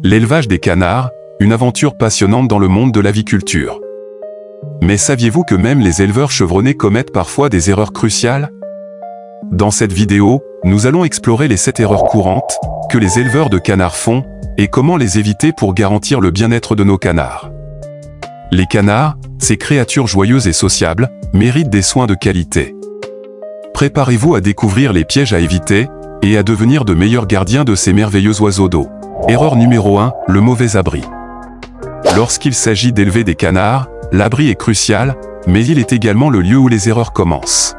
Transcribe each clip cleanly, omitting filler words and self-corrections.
L'élevage des canards, une aventure passionnante dans le monde de l'aviculture. Mais saviez-vous que même les éleveurs chevronnés commettent parfois des erreurs cruciales? Dans cette vidéo, nous allons explorer les 7 erreurs courantes que les éleveurs de canards font et comment les éviter pour garantir le bien-être de nos canards. Les canards, ces créatures joyeuses et sociables, méritent des soins de qualité. Préparez-vous à découvrir les pièges à éviter et à devenir de meilleurs gardiens de ces merveilleux oiseaux d'eau. Erreur numéro 1, le mauvais abri. Lorsqu'il s'agit d'élever des canards, l'abri est crucial, mais il est également le lieu où les erreurs commencent.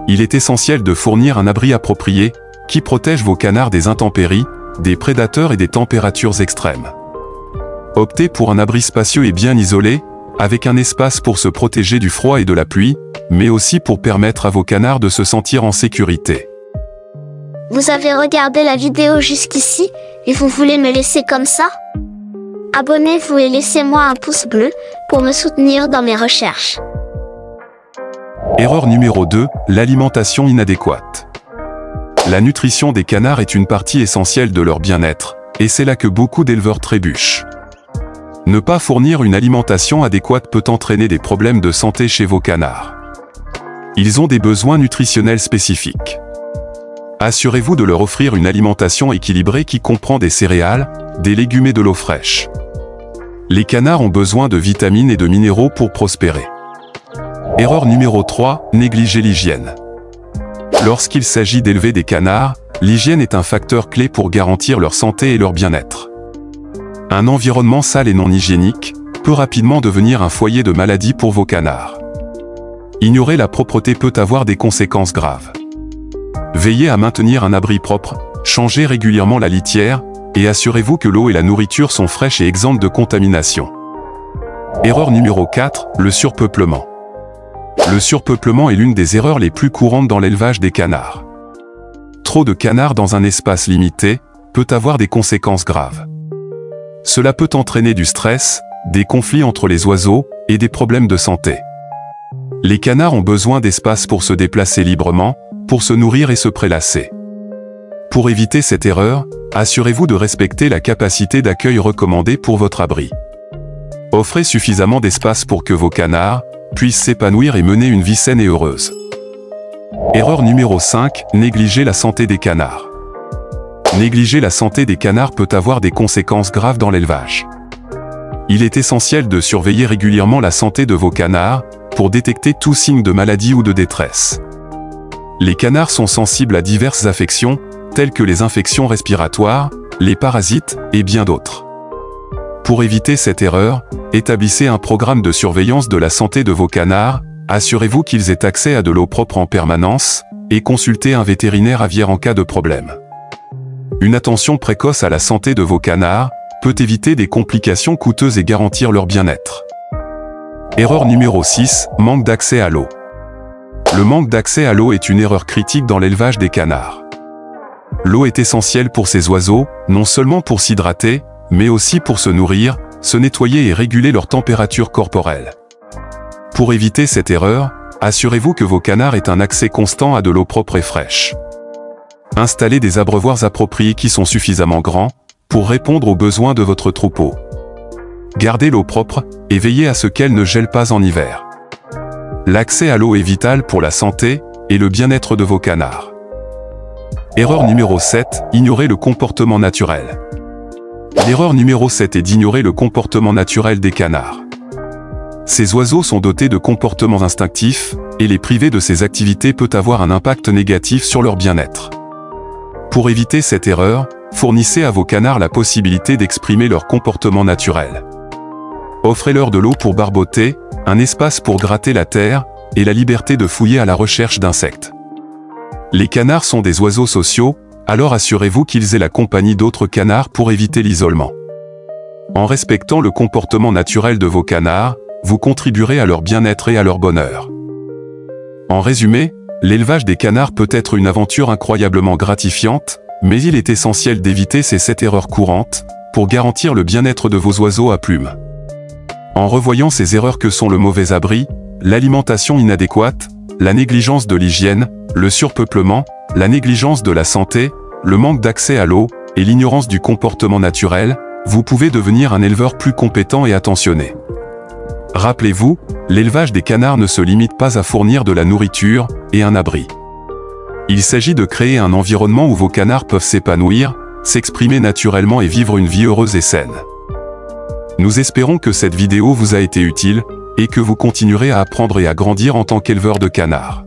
Il est essentiel de fournir un abri approprié, qui protège vos canards des intempéries, des prédateurs et des températures extrêmes. Optez pour un abri spacieux et bien isolé, avec un espace pour se protéger du froid et de la pluie, mais aussi pour permettre à vos canards de se sentir en sécurité. Vous avez regardé la vidéo jusqu'ici, et vous voulez me laisser comme ça? Abonnez-vous et laissez-moi un pouce bleu, pour me soutenir dans mes recherches. Erreur numéro 2, l'alimentation inadéquate. La nutrition des canards est une partie essentielle de leur bien-être, et c'est là que beaucoup d'éleveurs trébuchent. Ne pas fournir une alimentation adéquate peut entraîner des problèmes de santé chez vos canards. Ils ont des besoins nutritionnels spécifiques. Assurez-vous de leur offrir une alimentation équilibrée qui comprend des céréales, des légumes et de l'eau fraîche. Les canards ont besoin de vitamines et de minéraux pour prospérer. Erreur numéro 3, négliger l'hygiène. Lorsqu'il s'agit d'élever des canards, l'hygiène est un facteur clé pour garantir leur santé et leur bien-être. Un environnement sale et non hygiénique peut rapidement devenir un foyer de maladie pour vos canards. Ignorer la propreté peut avoir des conséquences graves. Veillez à maintenir un abri propre, changez régulièrement la litière, et assurez-vous que l'eau et la nourriture sont fraîches et exemptes de contamination. Erreur numéro 4, le surpeuplement. Le surpeuplement est l'une des erreurs les plus courantes dans l'élevage des canards. Trop de canards dans un espace limité peut avoir des conséquences graves. Cela peut entraîner du stress, des conflits entre les oiseaux et des problèmes de santé. Les canards ont besoin d'espace pour se déplacer librement, pour se nourrir et se prélasser. Pour éviter cette erreur, assurez-vous de respecter la capacité d'accueil recommandée pour votre abri. Offrez suffisamment d'espace pour que vos canards puissent s'épanouir et mener une vie saine et heureuse. Erreur numéro 5, négliger la santé des canards. Négliger la santé des canards peut avoir des conséquences graves dans l'élevage. Il est essentiel de surveiller régulièrement la santé de vos canards pour détecter tout signe de maladie ou de détresse. Les canards sont sensibles à diverses affections, telles que les infections respiratoires, les parasites et bien d'autres. Pour éviter cette erreur, établissez un programme de surveillance de la santé de vos canards, assurez-vous qu'ils aient accès à de l'eau propre en permanence, et consultez un vétérinaire aviaire en cas de problème. Une attention précoce à la santé de vos canards peut éviter des complications coûteuses et garantir leur bien-être. Erreur numéro 6, manque d'accès à l'eau. Le manque d'accès à l'eau est une erreur critique dans l'élevage des canards. L'eau est essentielle pour ces oiseaux, non seulement pour s'hydrater, mais aussi pour se nourrir, se nettoyer et réguler leur température corporelle. Pour éviter cette erreur, assurez-vous que vos canards aient un accès constant à de l'eau propre et fraîche. Installez des abreuvoirs appropriés qui sont suffisamment grands pour répondre aux besoins de votre troupeau. Gardez l'eau propre et veillez à ce qu'elle ne gèle pas en hiver. L'accès à l'eau est vital pour la santé et le bien-être de vos canards. Erreur numéro 7, ignorer le comportement naturel. L'erreur numéro 7 est d'ignorer le comportement naturel des canards. Ces oiseaux sont dotés de comportements instinctifs, et les priver de ces activités peut avoir un impact négatif sur leur bien-être. Pour éviter cette erreur, fournissez à vos canards la possibilité d'exprimer leur comportement naturel. Offrez-leur de l'eau pour barboter, un espace pour gratter la terre, et la liberté de fouiller à la recherche d'insectes. Les canards sont des oiseaux sociaux, alors assurez-vous qu'ils aient la compagnie d'autres canards pour éviter l'isolement. En respectant le comportement naturel de vos canards, vous contribuerez à leur bien-être et à leur bonheur. En résumé, l'élevage des canards peut être une aventure incroyablement gratifiante, mais il est essentiel d'éviter ces 7 erreurs courantes, pour garantir le bien-être de vos oiseaux à plumes. En revoyant ces erreurs que sont le mauvais abri, l'alimentation inadéquate, la négligence de l'hygiène, le surpeuplement, la négligence de la santé, le manque d'accès à l'eau et l'ignorance du comportement naturel, vous pouvez devenir un éleveur plus compétent et attentionné. Rappelez-vous, l'élevage des canards ne se limite pas à fournir de la nourriture et un abri. Il s'agit de créer un environnement où vos canards peuvent s'épanouir, s'exprimer naturellement et vivre une vie heureuse et saine. Nous espérons que cette vidéo vous a été utile et que vous continuerez à apprendre et à grandir en tant qu'éleveur de canards.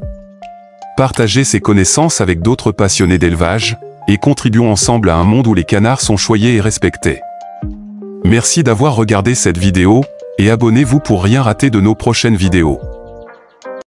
Partagez ces connaissances avec d'autres passionnés d'élevage et contribuons ensemble à un monde où les canards sont choyés et respectés. Merci d'avoir regardé cette vidéo et abonnez-vous pour rien rater de nos prochaines vidéos.